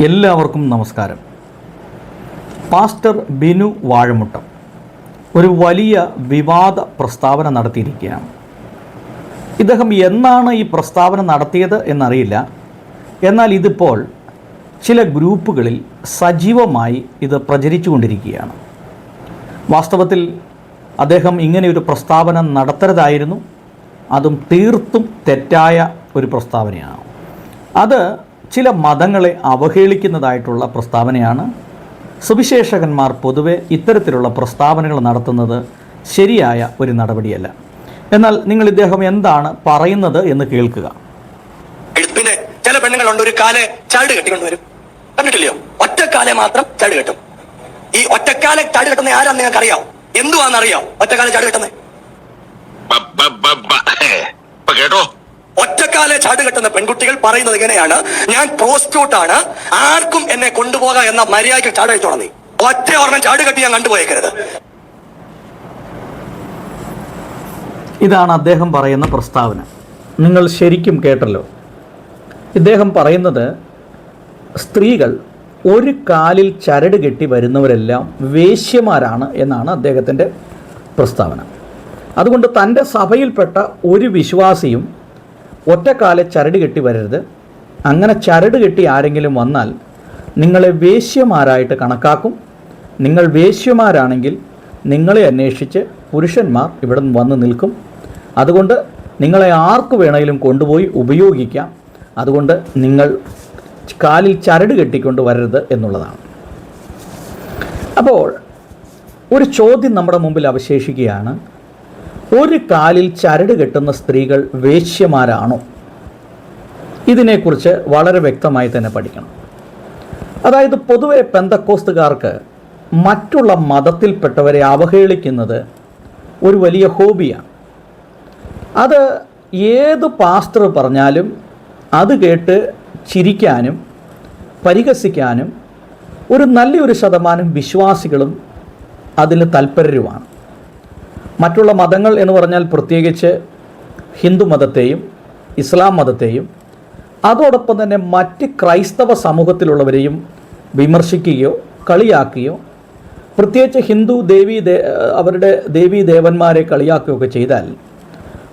എല്ലാവർക്കും നമസ്കാരം. പാസ്റ്റർ ബിനു വാഴമുട്ടം ഒരു വലിയ വിവാദ പ്രസ്താവന നടത്തിയിരിക്കുകയാണ്. ഇദ്ദേഹം എന്നാണ് ഈ പ്രസ്താവന നടത്തിയത് എന്നറിയില്ല. എന്നാൽ ഇതിപ്പോൾ ചില ഗ്രൂപ്പുകളിൽ സജീവമായി ഇത് പ്രചരിച്ചുകൊണ്ടിരിക്കുകയാണ്. വാസ്തവത്തിൽ അദ്ദേഹം ഇങ്ങനെയൊരു പ്രസ്താവന നടത്തരുതായിരുന്നു. അതും തീർത്തും തെറ്റായ ഒരു പ്രസ്താവനയാണ്. അത് ചില മതങ്ങളെ അവഹേളിക്കുന്നതായിട്ടുള്ള പ്രസ്താവനയാണ്. സുവിശേഷകന്മാർ പൊതുവെ ഇത്തരത്തിലുള്ള പ്രസ്താവനകൾ നടത്തുന്നത് ശരിയായ ഒരു നടപടിയല്ല. എന്നാൽ നിങ്ങൾ ഇദ്ദേഹം എന്താണ് പറയുന്നത് എന്ന് കേൾക്കുക. പിന്നെ ചില പെണ്ണുങ്ങളുണ്ട്, ഒരു കാലെ ചരട് കെട്ടിക്കൊണ്ടുവരും, കണ്ടിട്ടില്ലയോ? ഒറ്റക്കാലെ മാത്രം ചരട് കെട്ടും. ഈ ഒറ്റക്കാലെ ചരട് കെട്ടുന്ന ആരാന്ന് നിങ്ങൾക്ക് അറിയാം? എന്തുവാന്നറിയാം ഒറ്റക്കാലെ ചരട് കെട്ടുന്നത്? കേട്ടോ, ഒറ്റക്കാലെ ചാട് കെട്ടുന്ന പെൺകുട്ടികൾ പറയുന്നത് ഇങ്ങനെയാണ്: ഞാൻ പ്രോസ്റ്റിറ്റ്യൂട്ടാണ്, ആർക്കും എന്നെ കൊണ്ടുപോകാം എന്ന മര്യാദയ്ക്ക് ചാട് കഴിച്ചോളാം. നീ ഒറ്റ ഓർമ്മ ചാട് കെട്ടി ഞാൻ കണ്ടുപോയേക്കരുത്. ഇതാണ് അദ്ദേഹം പറയുന്ന പ്രസ്താവന. നിങ്ങൾ ശരിക്കും കേട്ടല്ലോ. ഇദ്ദേഹം പറയുന്നത് സ്ത്രീകൾ ഒരു കാലിൽ ചരട് കെട്ടി വരുന്നവരെല്ലാം വേശ്യമാരാണ് എന്നാണ് അദ്ദേഹത്തിൻ്റെ പ്രസ്താവന. അതുകൊണ്ട് തൻ്റെ സഭയിൽപ്പെട്ട ഒരു വിശ്വാസിയും ഒറ്റക്കാലെ ചരട് കെട്ടി വരരുത്. അങ്ങനെ ചരട് കെട്ടി ആരെങ്കിലും വന്നാൽ നിങ്ങളെ വേശ്യമാരായിട്ട് കണക്കാക്കും. നിങ്ങൾ വേശ്യമാരാണെങ്കിൽ നിങ്ങളെ അന്വേഷിച്ച് പുരുഷന്മാർ ഇവിടെ വന്ന് നിൽക്കും. അതുകൊണ്ട് നിങ്ങളെ ആർക്ക് വേണമെങ്കിലും കൊണ്ടുപോയി ഉപയോഗിക്കാം. അതുകൊണ്ട് നിങ്ങൾ കാലിൽ ചരട് കെട്ടിക്കൊണ്ട് വരരുത് എന്നുള്ളതാണ്. അപ്പോൾ ഒരു ചോദ്യം നമ്മുടെ മുമ്പിൽ അവശേഷിക്കുകയാണ്: ഒരു കാലിൽ ചരട് കെട്ടുന്ന സ്ത്രീകൾ വേശ്യമാരാണോ? ഇതിനെക്കുറിച്ച് വളരെ വ്യക്തമായി തന്നെ പഠിക്കണം. അതായത് പൊതുവെ പെന്തക്കോസ്തുകാർക്ക് മറ്റുള്ള മതത്തിൽപ്പെട്ടവരെ അവഹേളിക്കുന്നത് ഒരു വലിയ ഹോബിയാണ്. അത് ഏത് പാസ്റ്റർ പറഞ്ഞാലും അത് കേട്ട് ചിരിക്കാനും പരിഹസിക്കാനും ഒരു നല്ലൊരു ശതമാനം വിശ്വാസികളും അതിന് തൽപരരുമാണ്. മറ്റുള്ള മതങ്ങൾ എന്ന് പറഞ്ഞാൽ പ്രത്യേകിച്ച് ഹിന്ദു മതത്തെയും ഇസ്ലാം മതത്തെയും അതോടൊപ്പം തന്നെ മറ്റ് ക്രൈസ്തവ സമൂഹത്തിലുള്ളവരെയും വിമർശിക്കുകയോ കളിയാക്കുകയോ, പ്രത്യേകിച്ച് ഹിന്ദു അവരുടെ ദേവീ ദേവന്മാരെ കളിയാക്കുകയൊക്കെ ചെയ്താൽ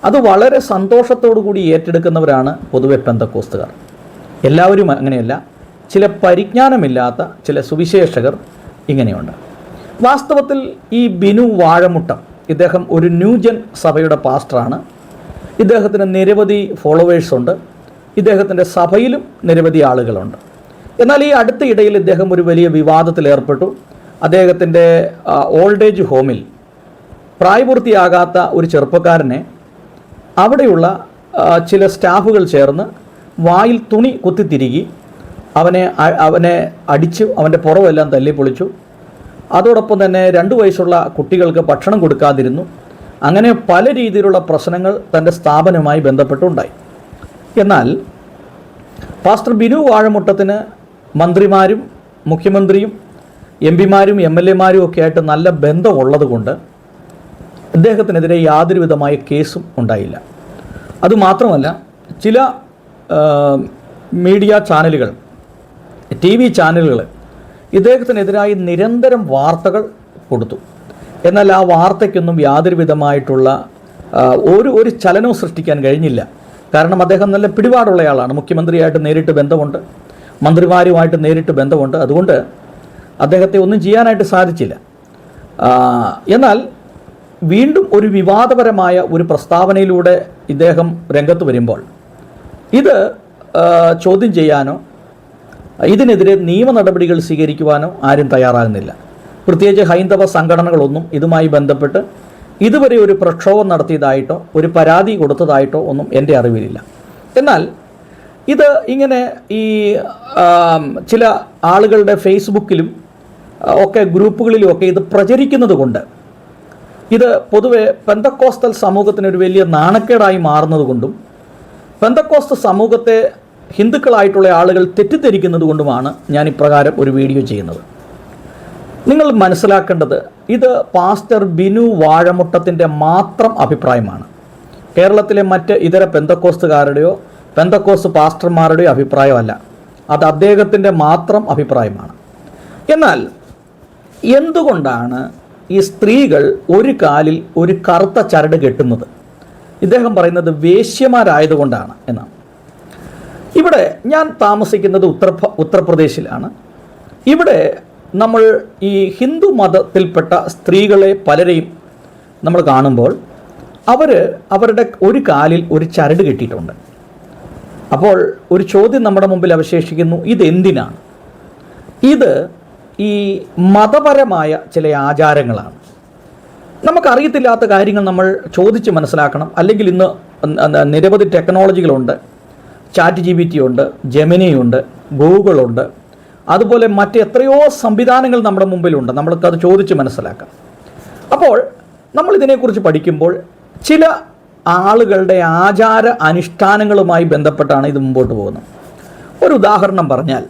അത് വളരെ സന്തോഷത്തോടു കൂടി ഏറ്റെടുക്കുന്നവരാണ് പൊതുവെ പെന്തക്കോസ്തുകാർ. എല്ലാവരും അങ്ങനെയല്ല. ചില പരിജ്ഞാനമില്ലാത്ത ചില സുവിശേഷകർ ഇങ്ങനെയുണ്ട്. വാസ്തവത്തിൽ ഈ ബിനു വാഴമുട്ടം ഇദ്ദേഹം ഒരു ന്യൂജൻ സഭയുടെ പാസ്റ്ററാണ്. ഇദ്ദേഹത്തിന് നിരവധി ഫോളോവേഴ്സുണ്ട്. ഇദ്ദേഹത്തിൻ്റെ സഭയിലും നിരവധി ആളുകളുണ്ട്. എന്നാൽ ഈ അടുത്ത ഇടയിൽ ഇദ്ദേഹം ഒരു വലിയ വിവാദത്തിലേർപ്പെട്ടു. അദ്ദേഹത്തിൻ്റെ ഓൾഡ് ഏജ് ഹോമിൽ പ്രായപൂർത്തിയാകാത്ത ഒരു ചെറുപ്പക്കാരനെ അവിടെയുള്ള ചില സ്റ്റാഫുകൾ ചേർന്ന് വായിൽ തുണി കുത്തിത്തിരുകി അവനെ അടിച്ചു, അവൻ്റെ പുറമെല്ലാം തല്ലിപ്പൊളിച്ചു. അതോടൊപ്പം തന്നെ 2 വയസ്സുള്ള കുട്ടികൾക്ക് ഭക്ഷണം കൊടുക്കാതിരുന്നു. അങ്ങനെ പല രീതിയിലുള്ള പ്രശ്നങ്ങൾ തൻ്റെ സ്ഥാപനവുമായി ബന്ധപ്പെട്ടുണ്ടായി. എന്നാൽ പാസ്റ്റർ ബിനു വാഴമുട്ടത്തിന് മന്ത്രിമാരും മുഖ്യമന്ത്രിയും എംപിമാരും MLA-മാരും ഒക്കെ ആയിട്ട് നല്ല ബന്ധമുള്ളത് കൊണ്ട് ഇദ്ദേഹത്തിനെതിരെ യാതൊരു വിധമായ കേസും ഉണ്ടായില്ല. അതുമാത്രമല്ല, ചില മീഡിയ ചാനലുകൾ, TV ചാനലുകൾ ഇദ്ദേഹത്തിനെതിരായി നിരന്തരം വാർത്തകൾ കൊടുത്തു. എന്നാൽ ആ വാർത്തയ്ക്കൊന്നും യാതൊരു വിധമായിട്ടുള്ള ഒരു ചലനവും സൃഷ്ടിക്കാൻ കഴിഞ്ഞില്ല. കാരണം അദ്ദേഹം നല്ല പിടിപാടുള്ളയാളാണ്. മുഖ്യമന്ത്രിയായിട്ട് നേരിട്ട് ബന്ധമുണ്ട്, മന്ത്രിമാരുമായിട്ട് നേരിട്ട് ബന്ധമുണ്ട്. അതുകൊണ്ട് അദ്ദേഹത്തെ ഒന്നും ചെയ്യാനായിട്ട് സാധിച്ചില്ല. എന്നാൽ വീണ്ടും ഒരു വിവാദപരമായ ഒരു പ്രസ്താവനയിലൂടെ ഇദ്ദേഹം രംഗത്ത് വരുമ്പോൾ ഇത് ചോദ്യം ചെയ്യാനോ ഇതിനെതിരെ നിയമ നടപടികൾ സ്വീകരിക്കുവാനോ ആരും തയ്യാറാകുന്നില്ല. പ്രത്യേകിച്ച് ഹൈന്ദവ സംഘടനകളൊന്നും ഇതുമായി ബന്ധപ്പെട്ട് ഇതുവരെ ഒരു പ്രക്ഷോഭം നടത്തിയതായിട്ടോ ഒരു പരാതി കൊടുത്തതായിട്ടോ ഒന്നും എൻ്റെ അറിവിലില്ല. എന്നാൽ ഇത് ഇങ്ങനെ ഈ ചില ആളുകളുടെ ഫേസ്ബുക്കിലും ഒക്കെ ഗ്രൂപ്പുകളിലും ഒക്കെ ഇത് പ്രചരിക്കുന്നത് കൊണ്ട് ഇത് പൊതുവെ പെന്തക്കോസ്തൽ സമൂഹത്തിനൊരു വലിയ നാണക്കേടായി മാറുന്നത് കൊണ്ടും പെന്തക്കോസ്ത സമൂഹത്തെ ഹിന്ദുക്കളായിട്ടുള്ള ആളുകൾ തെറ്റിദ്ധരിക്കുന്നത് കൊണ്ടുമാണ് ഞാൻ ഇപ്രകാരം ഒരു വീഡിയോ ചെയ്യുന്നത്. നിങ്ങൾ മനസ്സിലാക്കേണ്ടത്, ഇത് പാസ്റ്റർ ബിനു വാഴമുട്ടത്തിൻ്റെ മാത്രം അഭിപ്രായമാണ്. കേരളത്തിലെ മറ്റ് ഇതര പെന്തക്കോസ്തുകാരുടെയോ പെന്തക്കോസ്ത് പാസ്റ്റർമാരുടെയോ അഭിപ്രായമല്ല. അത് അദ്ദേഹത്തിൻ്റെ മാത്രം അഭിപ്രായമാണ്. എന്നാൽ എന്തുകൊണ്ടാണ് ഈ സ്ത്രീകൾ ഒരു കാലിൽ ഒരു കറുത്ത ചരട് കെട്ടുന്നത്? ഇദ്ദേഹം പറയുന്നത് വേശ്യമാരായതുകൊണ്ടാണ് എന്നാണ്. ഇവിടെ ഞാൻ താമസിക്കുന്നത് ഉത്തർപ്രദേശിലാണ്. ഇവിടെ നമ്മൾ ഈ ഹിന്ദു മതത്തിൽപ്പെട്ട സ്ത്രീകളെ പലരെയും നമ്മൾ കാണുമ്പോൾ അവരുടെ ഒരു കാലിൽ ഒരു ചരട് കെട്ടിയിട്ടുണ്ട്. അപ്പോൾ ഒരു ചോദ്യം നമ്മുടെ മുമ്പിൽ അവശേഷിക്കുന്നു, ഇതെന്തിനാണ്? ഇത് ഈ മതപരമായ ചില ആചാരങ്ങളാണ്. നമുക്കറിയത്തില്ലാത്ത കാര്യങ്ങൾ നമ്മൾ ചോദിച്ച് മനസ്സിലാക്കണം. അല്ലെങ്കിൽ ഇന്ന് നിരവധി ടെക്നോളജികളുണ്ട്. ChatGPT ഉണ്ട്, ജെമിനി ഉണ്ട്, ഗൂഗിളുണ്ട്, അതുപോലെ മറ്റെത്രയോ സംവിധാനങ്ങൾ നമ്മുടെ മുമ്പിലുണ്ട്. നമ്മൾക്കത് ചോദിച്ച് മനസ്സിലാക്കാം. അപ്പോൾ നമ്മളിതിനെക്കുറിച്ച് പഠിക്കുമ്പോൾ ചില ആളുകളുടെ ആചാര അനുഷ്ഠാനങ്ങളുമായി ബന്ധപ്പെട്ടാണ് ഇത് മുമ്പോട്ട് പോകുന്നത്. ഒരു ഉദാഹരണം പറഞ്ഞാൽ,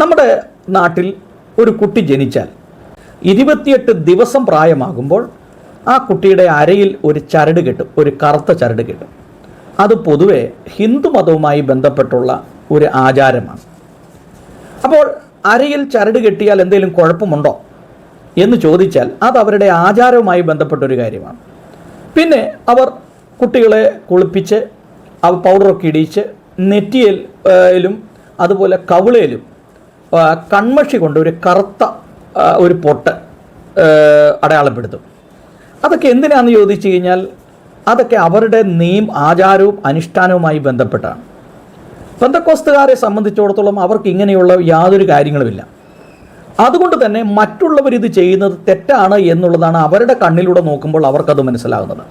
നമ്മുടെ നാട്ടിൽ ഒരു കുട്ടി ജനിച്ചാൽ 28 ദിവസം പ്രായമാകുമ്പോൾ ആ കുട്ടിയുടെ അരയിൽ ഒരു ചരട് കെട്ടും, ഒരു കറുത്ത ചരട് കെട്ടും. അത് പൊതുവെ ഹിന്ദു മതവുമായി ബന്ധപ്പെട്ടുള്ള ഒരു ആചാരമാണ്. അപ്പോൾ അരയിൽ ചരട് കെട്ടിയാൽ എന്തെങ്കിലും കുഴപ്പമുണ്ടോ എന്ന് ചോദിച്ചാൽ അത് അവരുടെ ആചാരവുമായി ബന്ധപ്പെട്ടൊരു കാര്യമാണ്. പിന്നെ അവർ കുട്ടികളെ കുളിപ്പിച്ച് പൗഡറൊക്കെ ഇടിച്ച് നെറ്റിയിലും അതുപോലെ കവിളയിലും കൺമഷി കൊണ്ട് ഒരു കറുത്ത ഒരു പൊട്ട് അടയാളപ്പെടുത്തും. അതൊക്കെ എന്തിനാണെന്ന് ചോദിച്ചു കഴിഞ്ഞാൽ അതൊക്കെ അവരുടെ ആചാരവും അനുഷ്ഠാനവുമായി ബന്ധപ്പെട്ടാണ്. പെന്തക്കോസ്തുകാരെ സംബന്ധിച്ചിടത്തോളം അവർക്ക് ഇങ്ങനെയുള്ള യാതൊരു കാര്യങ്ങളുമില്ല. അതുകൊണ്ട് തന്നെ മറ്റുള്ളവരിത് ചെയ്യുന്നത് തെറ്റാണ് എന്നുള്ളതാണ് അവരുടെ കണ്ണിലൂടെ നോക്കുമ്പോൾ അവർക്കത് മനസ്സിലാകുന്നത്.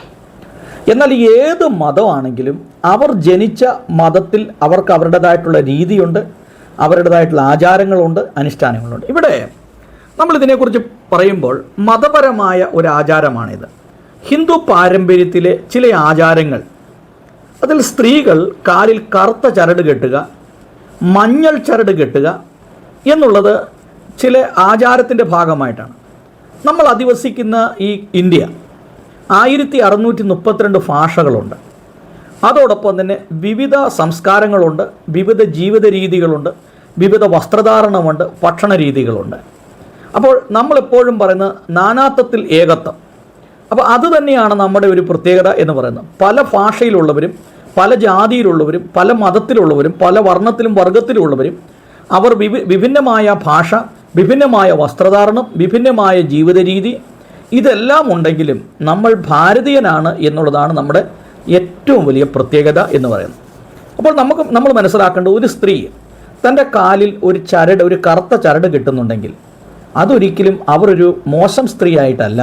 എന്നാൽ ഏത് മതമാണെങ്കിലും അവർ ജനിച്ച മതത്തിൽ അവർക്ക് അവരുടേതായിട്ടുള്ള രീതിയുണ്ട്, അവരുടേതായിട്ടുള്ള ആചാരങ്ങളുണ്ട്, അനുഷ്ഠാനങ്ങളുണ്ട്. ഇവിടെ നമ്മളിതിനെക്കുറിച്ച് പറയുമ്പോൾ മതപരമായ ഒരു ആചാരമാണിത്. ഹിന്ദു പാരമ്പര്യത്തിലെ ചില ആചാരങ്ങൾ, അതിൽ സ്ത്രീകൾ കാലിൽ കറുത്ത ചരട് കെട്ടുക, മഞ്ഞൾ ചരട് കെട്ടുക എന്നുള്ളത് ചില ആചാരത്തിൻ്റെ ഭാഗമായിട്ടാണ്. നമ്മൾ അധിവസിക്കുന്ന ഈ ഇന്ത്യ 1632 ഭാഷകളുണ്ട്. അതോടൊപ്പം തന്നെ വിവിധ സംസ്കാരങ്ങളുണ്ട്, വിവിധ ജീവിത രീതികളുണ്ട്, വിവിധ വസ്ത്രധാരണമുണ്ട്, ഭക്ഷണ രീതികളുണ്ട്. അപ്പോൾ നമ്മളെപ്പോഴും പറയുന്നത് നാനാത്വത്തിൽ ഏകത്വം. അപ്പോൾ അത് തന്നെയാണ് നമ്മുടെ ഒരു പ്രത്യേകത എന്ന് പറയുന്നത്. പല ഭാഷയിലുള്ളവരും, പല ജാതിയിലുള്ളവരും, പല മതത്തിലുള്ളവരും, പല വർണ്ണത്തിലും വർഗത്തിലുള്ളവരും അവർ വിഭിന്നമായ ഭാഷ, വിഭിന്നമായ വസ്ത്രധാരണം, വിഭിന്നമായ ജീവിത രീതി, ഇതെല്ലാം ഉണ്ടെങ്കിലും നമ്മൾ ഭാരതീയനാണ് എന്നുള്ളതാണ് നമ്മുടെ ഏറ്റവും വലിയ പ്രത്യേകത എന്ന് പറയുന്നത്. അപ്പോൾ നമ്മൾ മനസ്സിലാക്കേണ്ട, ഒരു സ്ത്രീ തൻ്റെ കാലിൽ ഒരു കറുത്ത ചരട് കിട്ടുന്നുണ്ടെങ്കിൽ അതൊരിക്കലും അവരൊരു മോശം സ്ത്രീ ആയിട്ടല്ല,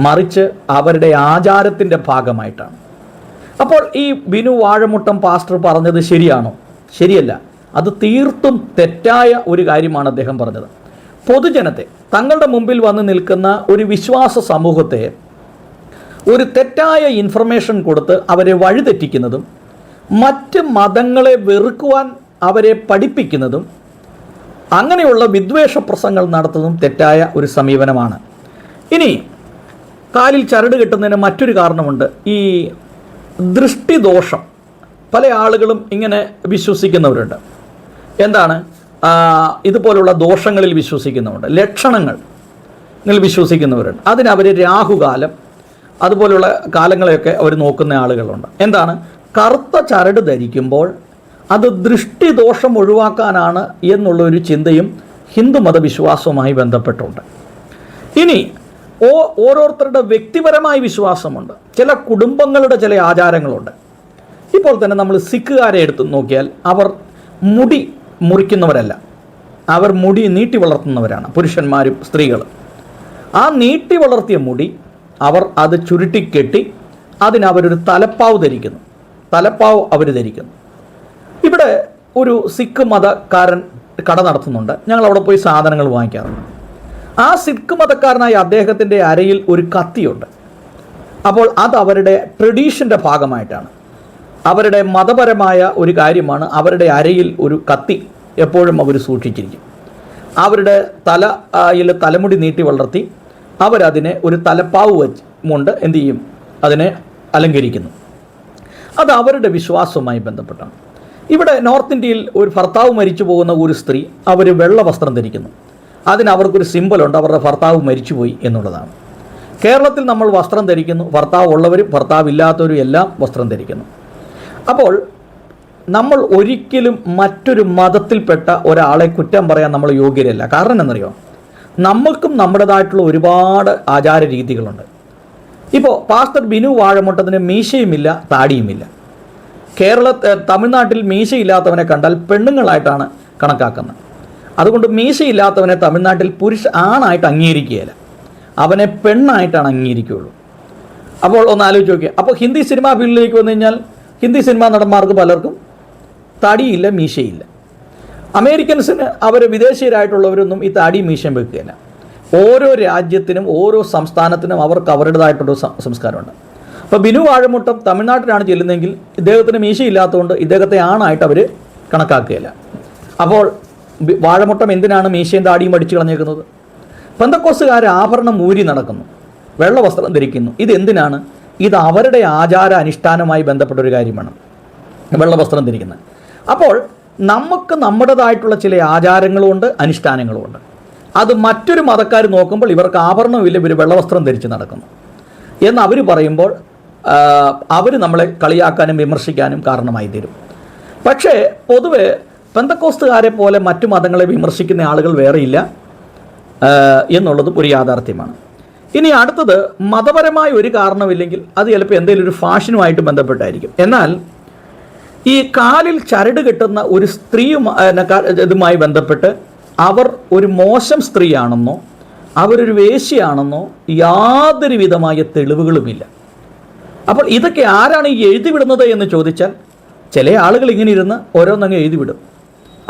മറിച്ച് അവരുടെ ആചാരത്തിൻ്റെ ഭാഗമായിട്ടാണ്. അപ്പോൾ ഈ ബിനു വാഴമുട്ടം പാസ്റ്റർ പറഞ്ഞത് ശരിയാണോ? ശരിയല്ല. അത് തീർത്തും തെറ്റായ ഒരു കാര്യമാണ് അദ്ദേഹം പറഞ്ഞത്. പൊതുജനത്തെ, തങ്ങളുടെ മുമ്പിൽ വന്ന് നിൽക്കുന്ന ഒരു വിശ്വാസ സമൂഹത്തെ ഒരു തെറ്റായ ഇൻഫർമേഷൻ കൊടുത്ത് അവരെ വഴിതെറ്റിക്കുന്നതും മറ്റ് മതങ്ങളെ വെറുക്കുവാൻ അവരെ പഠിപ്പിക്കുന്നതും അങ്ങനെയുള്ള വിദ്വേഷ പ്രസംഗങ്ങൾ നടത്തുന്നതും തെറ്റായ ഒരു സമീപനമാണ്. ഇനി കാലിൽ ചരട് കെട്ടുന്നതിന് മറ്റൊരു കാരണമുണ്ട്, ഈ ദൃഷ്ടിദോഷം. പല ആളുകളും ഇങ്ങനെ വിശ്വസിക്കുന്നവരുണ്ട്. എന്താണ്? ഇതുപോലുള്ള ദോഷങ്ങളിൽ വിശ്വസിക്കുന്നവരുണ്ട്, ലക്ഷണങ്ങളിൽ വിശ്വസിക്കുന്നവരുണ്ട്. അതിനവർ രാഹുകാലം അതുപോലുള്ള കാലങ്ങളെയൊക്കെ അവർ നോക്കുന്ന ആളുകളുണ്ട്. എന്താണ്? കറുത്ത ചരട് ധരിക്കുമ്പോൾ അത് ദൃഷ്ടിദോഷം ഒഴിവാക്കാനാണ് എന്നുള്ളൊരു ചിന്തയും ഹിന്ദു മതവിശ്വാസവുമായി ബന്ധപ്പെട്ടുണ്ട്. ഇനി ഓരോരുത്തരുടെ വ്യക്തിപരമായ വിശ്വാസമുണ്ട്. ചില കുടുംബങ്ങളുടെ ചില ആചാരങ്ങളുണ്ട്. ഇപ്പോൾ തന്നെ നമ്മൾ സിഖുകാരെ എടുത്ത് നോക്കിയാൽ അവർ മുടി മുറിക്കുന്നവരല്ല, അവർ മുടി നീട്ടി വളർത്തുന്നവരാണ്, പുരുഷന്മാരും സ്ത്രീകളും. ആ നീട്ടി വളർത്തിയ മുടി അവർ അത് ചുരുട്ടിക്കെട്ടി അതിനവരൊരു തലപ്പാവ് ധരിക്കുന്നു, തലപ്പാവ് അവർ ധരിക്കുന്നു. ഇവിടെ ഒരു സിഖ് മതക്കാരൻ കട നടത്തുന്നുണ്ട്, ഞങ്ങൾ അവിടെ പോയി സാധനങ്ങൾ വാങ്ങിക്കാറുണ്ട്. ആ സിഖ് മതക്കാരനായ അദ്ദേഹത്തിൻ്റെ അരയിൽ ഒരു കത്തിയുണ്ട്. അപ്പോൾ അത് അവരുടെ ട്രഡീഷൻ്റെ ഭാഗമായിട്ടാണ്, അവരുടെ മതപരമായ ഒരു കാര്യമാണ്. അവരുടെ അരയിൽ ഒരു കത്തി എപ്പോഴും അവർ സൂക്ഷിച്ചിരിക്കും. അവരുടെ തലമുടി നീട്ടി വളർത്തി അവരതിനെ ഒരു തലപ്പാവ് കൊണ്ട് എന്തു ചെയ്യും? അതിനെ അലങ്കരിക്കുന്നു. അത് അവരുടെ വിശ്വാസവുമായി ബന്ധപ്പെട്ടാണ്. ഇവിടെ നോർത്ത് ഇന്ത്യയിൽ ഒരു ഭർത്താവ് മരിച്ചു പോകുന്ന ഒരു സ്ത്രീ അവർ വെള്ള വസ്ത്രം ധരിക്കുന്നു. അതിന് അവർക്കൊരു സിമ്പലുണ്ട്, അവരുടെ ഭർത്താവ് മരിച്ചുപോയി എന്നുള്ളതാണ്. കേരളത്തിൽ നമ്മൾ വസ്ത്രം ധരിക്കുന്നു, ഭർത്താവ് ഉള്ളവരും ഭർത്താവ് ഇല്ലാത്തവരും എല്ലാം വസ്ത്രം ധരിക്കുന്നു. അപ്പോൾ നമ്മൾ ഒരിക്കലും മറ്റൊരു മതത്തിൽപ്പെട്ട ഒരാളെ കുറ്റം പറയാൻ നമ്മൾ യോഗ്യരല്ല. കാരണം എന്നറിയോ, നമ്മൾക്കും നമ്മുടേതായിട്ടുള്ള ഒരുപാട് ആചാര രീതികളുണ്ട്. ഇപ്പോൾ പാസ്റ്റർ ബിനു വാഴമുട്ടത്തിന് മീശയുമില്ല താടിയുമില്ല. തമിഴ്നാട്ടിൽ മീശയില്ലാത്തവനെ കണ്ടാൽ പെണ്ണുങ്ങളായിട്ടാണ് കണക്കാക്കുന്നത്. അതുകൊണ്ട് മീശയില്ലാത്തവനെ തമിഴ്നാട്ടിൽ ആണായിട്ട് അംഗീകരിക്കുകയില്ല, അവനെ പെണ്ണായിട്ടാണ് അംഗീകരിക്കുകയുള്ളൂ. അപ്പോൾ ഒന്ന് ആലോചിച്ച് നോക്കിയാൽ, അപ്പോൾ ഹിന്ദി സിനിമാ ഫീൽഡിലേക്ക് വന്നു കഴിഞ്ഞാൽ ഹിന്ദി സിനിമാ നടന്മാർക്ക് പലർക്കും താടിയില്ല, മീശയില്ല. അമേരിക്കൻസിന് അവർ വിദേശീയരായിട്ടുള്ളവരൊന്നും ഈ താടിയും മീശയും വെക്കുകയില്ല. ഓരോ രാജ്യത്തിനും ഓരോ സംസ്ഥാനത്തിനും അവർക്ക് അവരുടേതായിട്ടൊരു സംസ്കാരമുണ്ട്. അപ്പോൾ ബിനു വാഴമുട്ടം തമിഴ്നാട്ടിലാണ് ചെല്ലുന്നതെങ്കിൽ ഇദ്ദേഹത്തിന് മീശയില്ലാത്തതുകൊണ്ട് ഇദ്ദേഹത്തെ ആണായിട്ട് അവർ കണക്കാക്കുകയില്ല. അപ്പോൾ വാഴമുട്ടം എന്തിനാണ് മീശയും താടിയും അടിച്ചു കളഞ്ഞേക്കുന്നത്? പെന്തക്കോസ്തുകാർ ആഭരണം ഊരി നടക്കുന്നു, വെള്ള വസ്ത്രം ധരിക്കുന്നു. ഇതെന്തിനാണ്? ഇത് അവരുടെ ആചാര അനുഷ്ഠാനവുമായി ബന്ധപ്പെട്ടൊരു കാര്യമാണ്, വെള്ള വസ്ത്രം ധരിക്കുന്നത്. അപ്പോൾ നമുക്ക് നമ്മുടേതായിട്ടുള്ള ചില ആചാരങ്ങളുമുണ്ട്, അനുഷ്ഠാനങ്ങളുമുണ്ട്. അത് മറ്റൊരു മതക്കാർ നോക്കുമ്പോൾ ഇവർക്ക് ആഭരണമില്ല, ഇവർ വെള്ളവസ്ത്രം ധരിച്ച് നടക്കുന്നു എന്ന് അവർ പറയുമ്പോൾ അവർ നമ്മളെ കളിയാക്കാനും വിമർശിക്കാനും കാരണമായി തീരും. പക്ഷേ പൊതുവെ പെന്തക്കോസ്തുകാരെ പോലെ മറ്റു മതങ്ങളെ വിമർശിക്കുന്ന ആളുകൾ വേറെയില്ല എന്നുള്ളത് ഒരു യാഥാർത്ഥ്യമാണ്. ഇനി അടുത്തത്, മതപരമായ ഒരു കാരണമില്ലെങ്കിൽ അത് ചിലപ്പോൾ എന്തെങ്കിലും ഒരു ഫാഷനുമായിട്ട് ബന്ധപ്പെട്ടായിരിക്കും. എന്നാൽ ഈ കാലിൽ ചരട് കെട്ടുന്ന ഒരു ഇതുമായി ബന്ധപ്പെട്ട് അവർ ഒരു മോശം സ്ത്രീയാണെന്നോ അവരൊരു വേശ്യയാണെന്നോ യാതൊരു വിധമായ തെളിവുകളുമില്ല. അപ്പോൾ ഇതൊക്കെ ആരാണ് ഈ എഴുതിവിടുന്നത് എന്ന് ചോദിച്ചാൽ, ചില ആളുകൾ ഇങ്ങനെ ഇരുന്ന് ഓരോന്നങ്ങ് എഴുതിവിടും,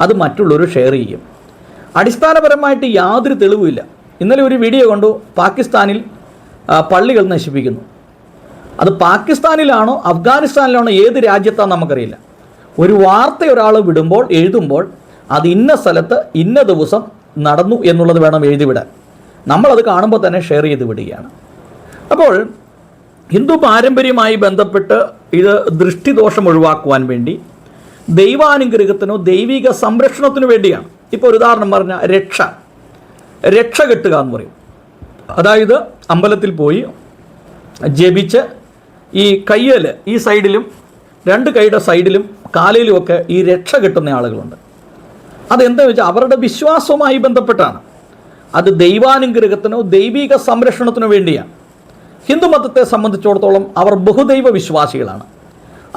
അത് മറ്റുള്ളവർ ഷെയർ ചെയ്യും. അടിസ്ഥാനപരമായിട്ട് യാതൊരു തെളിവുമില്ല. ഇന്നലെ ഒരു വീഡിയോ കണ്ടു, പാകിസ്ഥാനിൽ പള്ളികൾ നശിപ്പിക്കുന്നു. അത് പാകിസ്ഥാനിലാണോ അഫ്ഗാനിസ്ഥാനിലാണോ ഏത് രാജ്യത്താണെന്ന് നമുക്കറിയില്ല. ഒരു വാർത്ത ഒരാൾ എഴുതുമ്പോൾ അത് ഇന്ന സ്ഥലത്ത് ഇന്ന ദിവസം നടന്നു എന്നുള്ളത് വേണം എഴുതിവിടാൻ. നമ്മളത് കാണുമ്പോൾ തന്നെ ഷെയർ ചെയ്ത് വിടുകയാണ്. അപ്പോൾ ഹിന്ദു പാരമ്പര്യവുമായി ബന്ധപ്പെട്ട് ഇത് ദൃഷ്ടിദോഷം ഒഴിവാക്കുവാൻ വേണ്ടി ദൈവാനുഗ്രഹത്തിനോ ദൈവിക സംരക്ഷണത്തിനു വേണ്ടിയാണ്. ഇപ്പോൾ ഒരു ഉദാഹരണം പറഞ്ഞാൽ രക്ഷ കെട്ടുക എന്ന് പറയും. അതായത് അമ്പലത്തിൽ പോയി ജപിച്ച് ഈ കയ്യിൽ ഈ സൈഡിലും രണ്ട് കൈയുടെ സൈഡിലും കാലിലുമൊക്കെ ഈ രക്ഷ കെട്ടുന്ന ആളുകളുണ്ട്. അതെന്താണെന്ന് വെച്ചാൽ അവരുടെ വിശ്വാസവുമായി ബന്ധപ്പെട്ടാണ്. അത് ദൈവാനുഗ്രഹത്തിനോ ദൈവിക സംരക്ഷണത്തിനോ വേണ്ടിയാണ്. ഹിന്ദു മതത്തെ സംബന്ധിച്ചിടത്തോളം അവർ ബഹുദൈവ വിശ്വാസികളാണ്.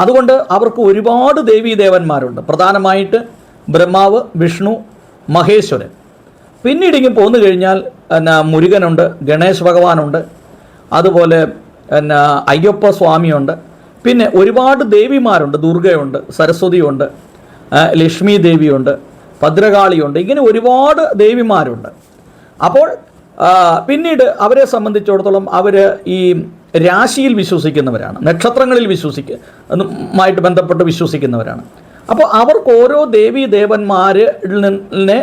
അതുകൊണ്ട് അവർക്ക് ഒരുപാട് ദേവീദേവന്മാരുണ്ട്. പ്രധാനമായിട്ട് ബ്രഹ്മാവ്, വിഷ്ണു, മഹേശ്വരൻ. പിന്നീട് ഇങ്ങനെ പോന്നു കഴിഞ്ഞാൽ മുരുകനുണ്ട്, ഗണേശ് ഭഗവാനുണ്ട്, അതുപോലെ അയ്യപ്പ സ്വാമിയുണ്ട്. പിന്നെ ഒരുപാട് ദേവിമാരുണ്ട്, ദുർഗയുണ്ട്, സരസ്വതിയുണ്ട്, ലക്ഷ്മി ദേവിയുണ്ട്, ഭദ്രകാളിയുണ്ട്. ഇങ്ങനെ ഒരുപാട് ദേവിമാരുണ്ട്. അപ്പോൾ പിന്നീട് അവരെ സംബന്ധിച്ചിടത്തോളം അവർ ഈ രാശിയിൽ വിശ്വസിക്കുന്നവരാണ്, നക്ഷത്രങ്ങളിൽ മായിട്ട് ബന്ധപ്പെട്ട് വിശ്വസിക്കുന്നവരാണ്. അപ്പോൾ അവർക്ക് ഓരോ ദേവീദേവന്മാരിനെ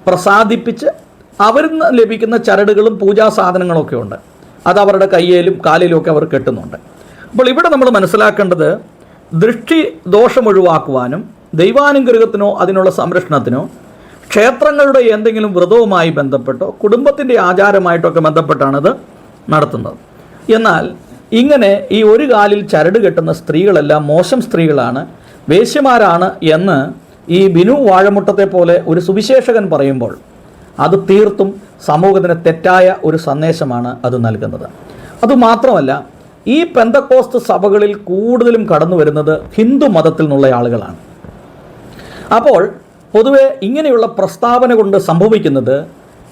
പ്രസാദിപ്പിച്ച് അവരിൽ നിന്ന് ലഭിക്കുന്ന ചരടുകളും പൂജാ സാധനങ്ങളൊക്കെ ഉണ്ട്. അത് അവരുടെ കയ്യിലും കാലിലും ഒക്കെ അവർ കെട്ടുന്നുണ്ട്. അപ്പോൾ ഇവിടെ നമ്മൾ മനസ്സിലാക്കേണ്ടത്, ദൃഷ്ടി ദോഷം ഒഴിവാക്കുവാനും ദൈവാനുഗ്രഹത്തിനോ അതിനുള്ള സംരക്ഷണത്തിനോ ക്ഷേത്രങ്ങളുടെ എന്തെങ്കിലും വ്രതവുമായി ബന്ധപ്പെട്ടോ കുടുംബത്തിൻ്റെ ആചാരമായിട്ടൊക്കെ ബന്ധപ്പെട്ടാണിത് നടത്തുന്നത്. എന്നാൽ ഇങ്ങനെ ഈ ഒരു കാലിൽ ചരട് കെട്ടുന്ന സ്ത്രീകളെല്ലാം മോശം സ്ത്രീകളാണ്, വേശ്യമാരാണ് എന്ന് ഈ ബിനു വാഴമുട്ടത്തെ പോലെ ഒരു സുവിശേഷകൻ പറയുമ്പോൾ അത് തീർത്തും സമൂഹത്തിന് തെറ്റായ ഒരു സന്ദേശമാണ് അത് നൽകുന്നത്. അതുമാത്രമല്ല, ഈ പെന്തക്കോസ്ത് സഭകളിൽ കൂടുതലും കടന്നു വരുന്നത് ഹിന്ദു മതത്തിൽ നിന്നുള്ള ആളുകളാണ്. അപ്പോൾ പൊതുവെ ഇങ്ങനെയുള്ള പ്രസ്താവന കൊണ്ട് സംഭവിക്കുന്നത്,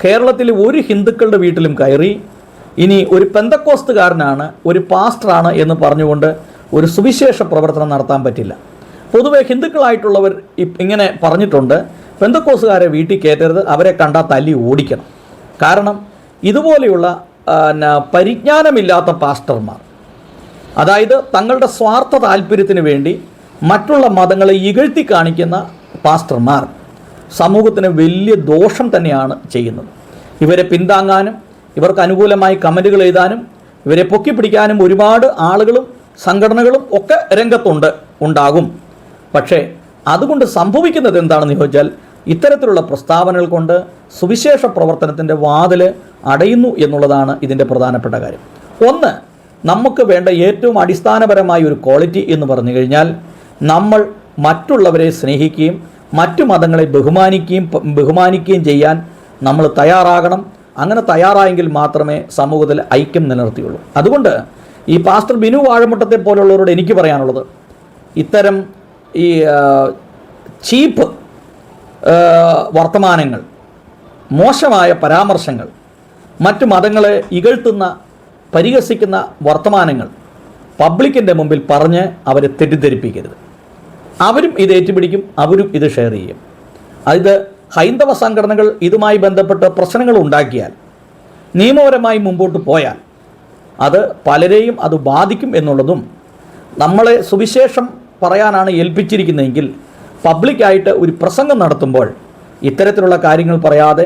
കേരളത്തിൽ ഒരു ഹിന്ദുക്കളുടെ വീട്ടിലും കയറി ഇനി ഒരു പെന്തക്കോസ്തുകാരനാണ്, ഒരു പാസ്റ്ററാണ് എന്ന് പറഞ്ഞുകൊണ്ട് ഒരു സുവിശേഷ പ്രവർത്തനം നടത്താൻ പറ്റില്ല. പൊതുവെ ഹിന്ദുക്കളായിട്ടുള്ളവർ ഇങ്ങനെ പറഞ്ഞിട്ടുണ്ട്, പെന്തക്കോസ്തുകാരെ വീട്ടിൽ കയറ്റരുത്, അവരെ കണ്ടാൽ തല്ലി ഓടിക്കണം. കാരണം ഇതുപോലെയുള്ള പരിജ്ഞാനമില്ലാത്ത പാസ്റ്റർമാർ, അതായത് തങ്ങളുടെ സ്വാർത്ഥ താല്പര്യത്തിന് വേണ്ടി മറ്റുള്ള മതങ്ങളെ ഇകഴ്ത്തി കാണിക്കുന്ന പാസ്റ്റർമാർ സമൂഹത്തിന് വലിയ ദോഷം തന്നെയാണ് ചെയ്യുന്നത്. ഇവരെ പിന്താങ്ങാനും ഇവർക്ക് അനുകൂലമായി കമൻറ്റുകൾ എഴുതാനും ഇവരെ പൊക്കിപ്പിടിക്കാനും ഒരുപാട് ആളുകളും സംഘടനകളും ഒക്കെ ഉണ്ടാകും. പക്ഷേ അതുകൊണ്ട് സംഭവിക്കുന്നത് എന്താണെന്ന് ചോദിച്ചാൽ ഇത്തരത്തിലുള്ള പ്രസ്താവനകൾ കൊണ്ട് സുവിശേഷ പ്രവർത്തനത്തിൻ്റെ വാതിൽ അടയുന്നു എന്നുള്ളതാണ് ഇതിൻ്റെ പ്രധാനപ്പെട്ട കാര്യം. ഒന്ന്, നമുക്ക് വേണ്ട ഏറ്റവും അടിസ്ഥാനപരമായ ഒരു ക്വാളിറ്റി എന്ന് പറഞ്ഞു കഴിഞ്ഞാൽ നമ്മൾ മറ്റുള്ളവരെ സ്നേഹിക്കുകയും മറ്റു മതങ്ങളെ ബഹുമാനിക്കുകയും ചെയ്യാൻ നമ്മൾ തയ്യാറാകണം. അങ്ങനെ തയ്യാറായെങ്കിൽ മാത്രമേ സമൂഹത്തിൽ ഐക്യം നിലനിർത്തിയുള്ളൂ. അതുകൊണ്ട് ഈ പാസ്റ്റർ ബിനു വാഴമുട്ടത്തെ പോലുള്ളവരോട് എനിക്ക് പറയാനുള്ളത്, ഇത്തരം ഈ ചീപ്പ് വർത്തമാനങ്ങൾ, മോശമായ പരാമർശങ്ങൾ, മറ്റു മതങ്ങളെ ഇകഴ്ത്തുന്ന പരിഹസിക്കുന്ന വർത്തമാനങ്ങൾ പബ്ലിക്കിൻ്റെ മുമ്പിൽ പറഞ്ഞ് അവരെ തെറ്റിദ്ധരിപ്പിക്കരുത്. അവരും ഇത് ഏറ്റുപിടിക്കും, അവരും ഇത് ഷെയർ ചെയ്യും. ഇത് ഹൈന്ദവ സംഘടനകൾ ഇതുമായി ബന്ധപ്പെട്ട് പ്രശ്നങ്ങൾ ഉണ്ടാക്കിയാൽ, നിയമപരമായി മുമ്പോട്ട് പോയാൽ അത് പലരെയും അത് ബാധിക്കും എന്നുള്ളതും, നമ്മളെ സുവിശേഷം പറയാനാണ് ഏൽപ്പിച്ചിരിക്കുന്നതെങ്കിൽ പബ്ലിക്കായിട്ട് ഒരു പ്രസംഗം നടത്തുമ്പോൾ ഇത്തരത്തിലുള്ള കാര്യങ്ങൾ പറയാതെ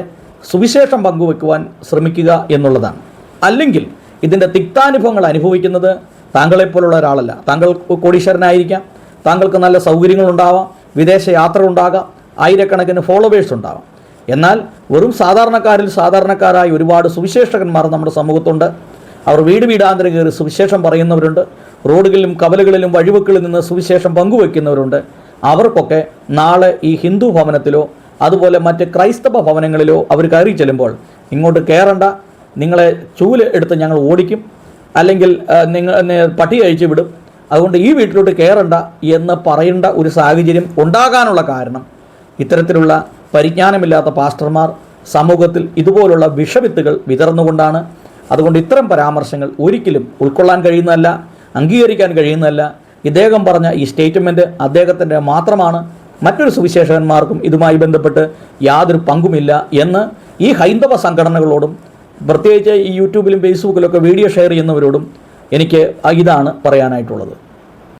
സുവിശേഷം പങ്കുവെക്കുവാൻ ശ്രമിക്കുക എന്നുള്ളതാണ്. അല്ലെങ്കിൽ ഇതിൻ്റെ തിക്താനുഭവങ്ങൾ അനുഭവിക്കുന്നത് താങ്കളെപ്പോലുള്ള ഒരാളല്ല. താങ്കൾ കോടീശ്വരനായിരിക്കാം, താങ്കൾക്ക് നല്ല സൗകര്യങ്ങളുണ്ടാവാം, വിദേശ യാത്ര ഉണ്ടാകാം, ആയിരക്കണക്കിന് ഫോളോവേഴ്സ് ഉണ്ടാവാം. എന്നാൽ വെറും സാധാരണക്കാരായ ഒരുപാട് സുവിശേഷകന്മാർ നമ്മുടെ സമൂഹത്തുണ്ട്. അവർ വീടാന്തരം കയറി സുവിശേഷം പറയുന്നവരുണ്ട്. റോഡുകളിലും കവലകളിലും വഴിവെക്കളിൽ നിന്ന് സുവിശേഷം പങ്കുവെക്കുന്നവരുണ്ട്. അവർക്കൊക്കെ നാളെ ഈ ഹിന്ദു ഭവനത്തിലോ അതുപോലെ മറ്റ് ക്രൈസ്തവ ഭവനങ്ങളിലോ അവർ കയറി ചെല്ലുമ്പോൾ ഇങ്ങോട്ട് കയറണ്ട, നിങ്ങളെ ചൂല് എടുത്ത് ഞങ്ങൾ ഓടിക്കും, അല്ലെങ്കിൽ നിങ്ങൾ പട്ടി അഴിച്ചു വിടും, അതുകൊണ്ട് ഈ വീട്ടിലോട്ട് കയറണ്ട എന്ന് പറയേണ്ട ഒരു സാഹചര്യം ഉണ്ടാകാനുള്ള കാരണം ഇത്തരത്തിലുള്ള പരിജ്ഞാനമില്ലാത്ത പാസ്റ്റർമാർ സമൂഹത്തിൽ ഇതുപോലുള്ള വിഷവിത്തുകൾ വിതർന്നുകൊണ്ടാണ്. അതുകൊണ്ട് ഇത്തരം പരാമർശങ്ങൾ ഒരിക്കലും ഉൾക്കൊള്ളാൻ കഴിയുന്നതല്ല, അംഗീകരിക്കാൻ കഴിയുന്നതല്ല. ഇദ്ദേഹം പറഞ്ഞ ഈ സ്റ്റേറ്റ്മെൻറ്റ് അദ്ദേഹത്തിൻ്റെ മാത്രമാണ്, മറ്റൊരു സുവിശേഷകന്മാർക്കും ഇതുമായി ബന്ധപ്പെട്ട് യാതൊരു പങ്കുമില്ല എന്ന് ഈ ഹൈന്ദവ സംഘടനകളോടും പ്രത്യേകിച്ച് ഈ യൂട്യൂബിലും ഫേസ്ബുക്കിലൊക്കെ വീഡിയോ ഷെയർ ചെയ്യുന്നവരോടും എനിക്ക് ഇതാണ് പറയാനായിട്ടുള്ളത്.